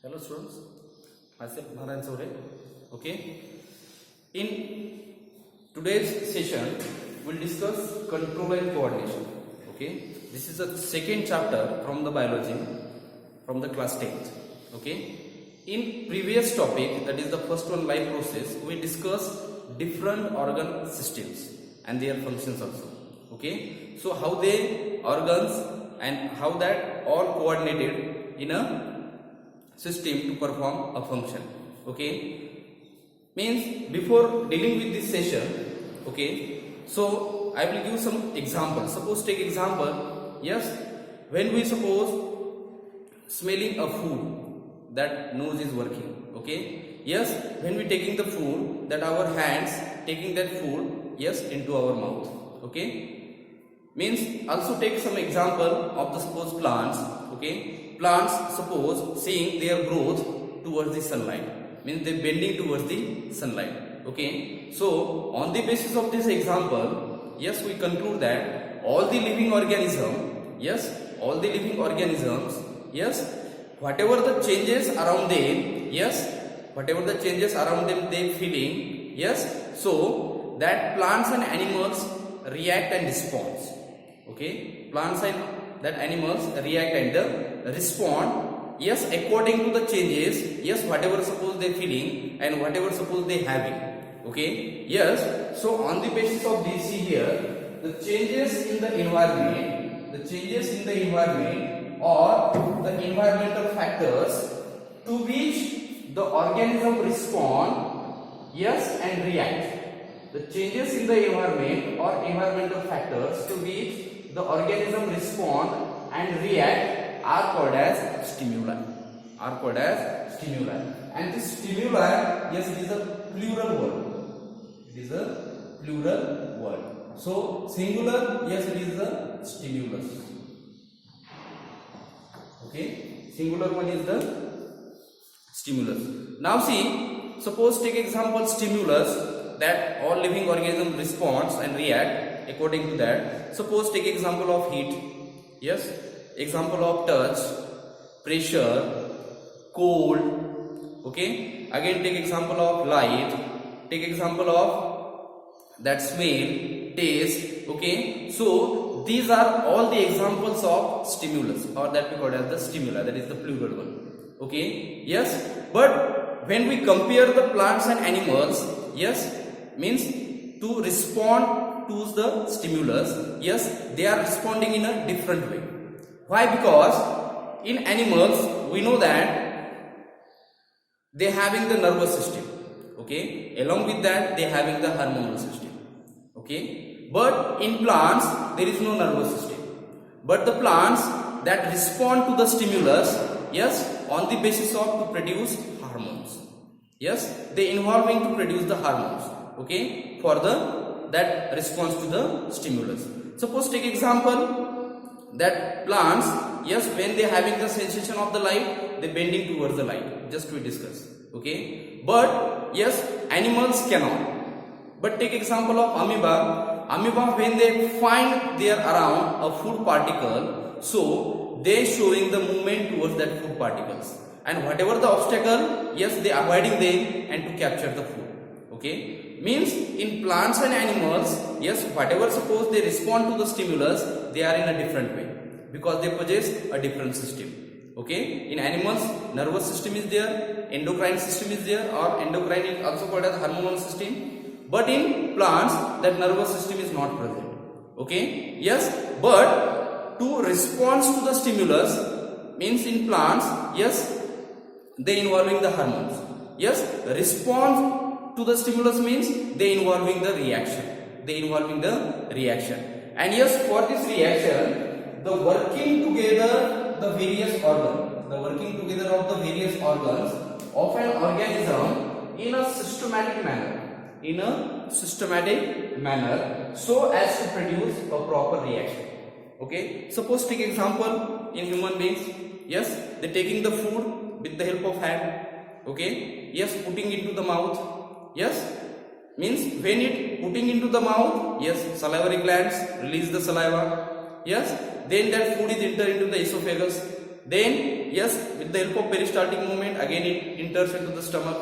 Hello students, myself Narayan Sore. Okay, in today's session we'll discuss control and coordination. Okay, this is the second chapter from the biology from the class 10th. Okay, in previous topic, that is the first one, life process, we discussed different organ systems and their functions also. Okay, so how they organs and how that all coordinated in a system to perform a function. Okay, means before dealing with this session, okay, so I will give some example. Suppose take example, yes, when we suppose smelling a food, that nose is working. Okay, yes, when we taking the food, that our hands taking that food, yes, into our mouth. Okay, means also take some example of the suppose plants. Okay, plants suppose seeing their growth towards the sunlight, means they bending towards the sunlight. Okay, so on the basis of this example, yes, we conclude that all the living organism, yes, all the living organisms, yes, whatever the changes around them, yes, whatever the changes around them they feeling, yes, so that plants and animals react and respond. Okay, plants and that animals react and respond, yes, according to the changes, yes, whatever suppose they feeling and whatever suppose they having. Okay, yes, so on the basis of this, see here, the changes in the environment, or the environmental factors to which the organism respond, yes, and react. The changes in the environment or environmental factors to which the organism respond and react are called as stimuli. And this stimuli, yes, it is a plural word. So singular, yes, it is the stimulus. Okay, singular one is the stimulus. Now see, suppose take example stimulus, that all living organism responds and react according to that. Suppose take example of heat, yes, example of touch, pressure, cold. Okay, again take example of light, take example of that smell, taste. Okay, so these are all the examples of stimulus, or that we call as the stimuli, that is the plural one. Okay, yes, but when we compare the plants and animals, yes, means to respond to the stimulus, yes, they are responding in a different way. Why? Because in animals we know that they having the nervous system. Okay, along with that they having the hormonal system. Okay, but in plants there is no nervous system, but the plants that respond to the stimulus, yes, on the basis of to produce hormones, yes, they involving to produce the hormones. Okay, for the that response to the stimulus. Suppose take example that plants, yes, when they having the sensation of the light, they bending towards the light, just we discuss. Okay, but yes, animals cannot. But take example of amoeba, when they find there around a food particle, so they showing the movement towards that food particles, and whatever the obstacle, yes, they avoiding them and to capture the food. Okay, means in plants and animals, yes, whatever suppose they respond to the stimulus, they are in a different way because they possess a different system. Okay, in animals nervous system is there, endocrine system is there, or endocrine is also called as hormonal system, but in plants that nervous system is not present. Okay, yes, but to respond to the stimulus, means in plants, yes, they involving the hormones, yes, response to the stimulus means they involving the reaction, and yes, for this reaction, the working together of the various organs of an organism in a systematic manner, so as to produce a proper reaction. Okay, suppose take example in human beings, yes, they taking the food with the help of hand. Okay, yes, putting into the mouth. Yes, means when it putting into the mouth, yes, salivary glands release the saliva. Yes, then that food is enter into the esophagus. Then yes, with the help of peristaltic movement, again it enters into the stomach.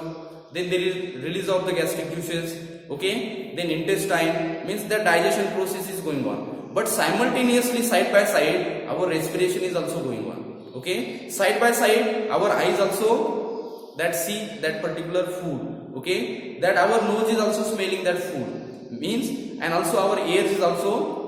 Then there is release of the gastric juices. Okay, then intestine, means the digestion process is going on. But simultaneously, side by side, our respiration is also going on. Okay, side by side, our eyes also that see that particular food. Okay, that our nose is also smelling that food, means, and also our ears is also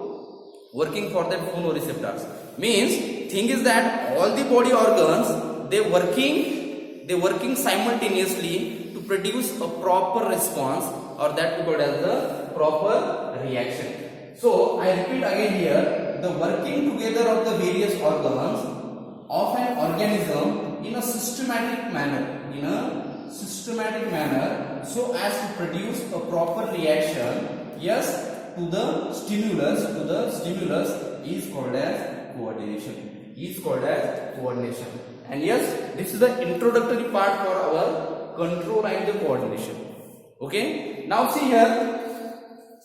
working for that phonoreceptors. Means, thing is that all the body organs they working simultaneously to produce a proper response, or that we call as the proper reaction. So I repeat again here, the working together of the various organs of an organism in a systematic manner, so as to produce a proper reaction, yes, to the stimulus is called as coordination. And yes, this is the introductory part for our control and the coordination. Okay, now see here,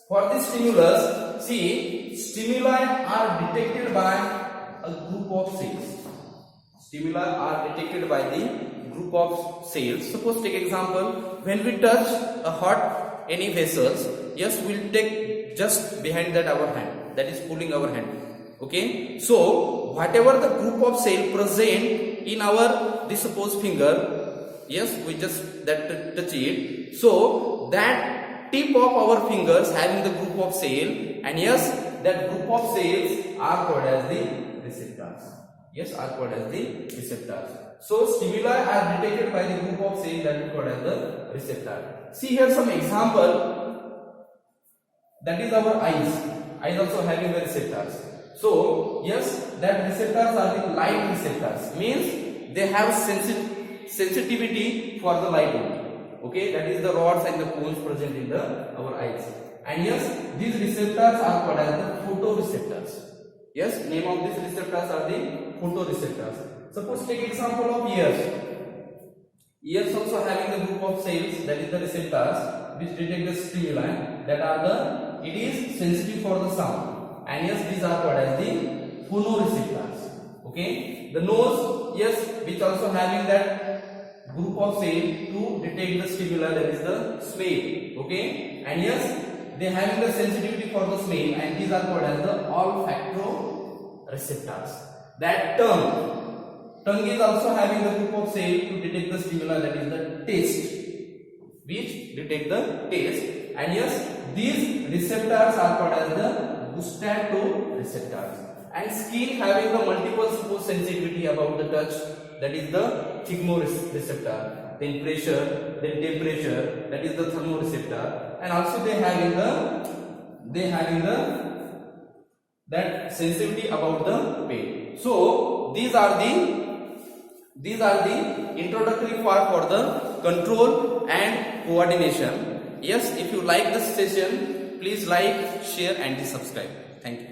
for this stimulus, see, stimuli are detected by a group of cells. Stimuli are detected by the group of cells. Suppose take example, when we touch a hot any vessels, yes, we'll take just behind that our hand, that is pulling our hand. Okay, so whatever the group of cell present in our this suppose finger, yes, we just that touch it, so that tip of our fingers having the group of cell, and yes, that group of cells are called as the receptors. Yes, are called as the receptors. So stimuli are detected by the group of cells that we call as the receptor. See here some example, that is our eyes also having the receptors. So yes, that receptors are the light receptors, means they have sensitivity for the light only. Okay, that is the rods and the cones present in our eyes. And yes, these receptors are called as the photoreceptors. Yes, name of these receptors are the photoreceptors. Suppose take example of ears. Ears also having the group of cells, that is the receptors, which detect the stimuli, that are it is sensitive for the sound. And yes, these are called as the phonoreceptors. Okay, the nose, yes, which also having that group of cells to detect the stimuli, that is the smell. Okay, and yes, they having the sensitivity for the smell, and these are called as the olfactoreceptors. That tongue is also having the group of cells to detect the stimuli, that is the taste, which detect the taste. And yes, these receptors are called as the gustatoreceptors. And skin having the multiple suppose sensitivity about the touch, that is the thigmoreceptor. Then pressure, then temperature, that is the thermoreceptor. And also they having the that sensitivity about the pain. So these are the introductory part for the control and coordination. Yes, if you like this session, please like, share and subscribe. Thank you.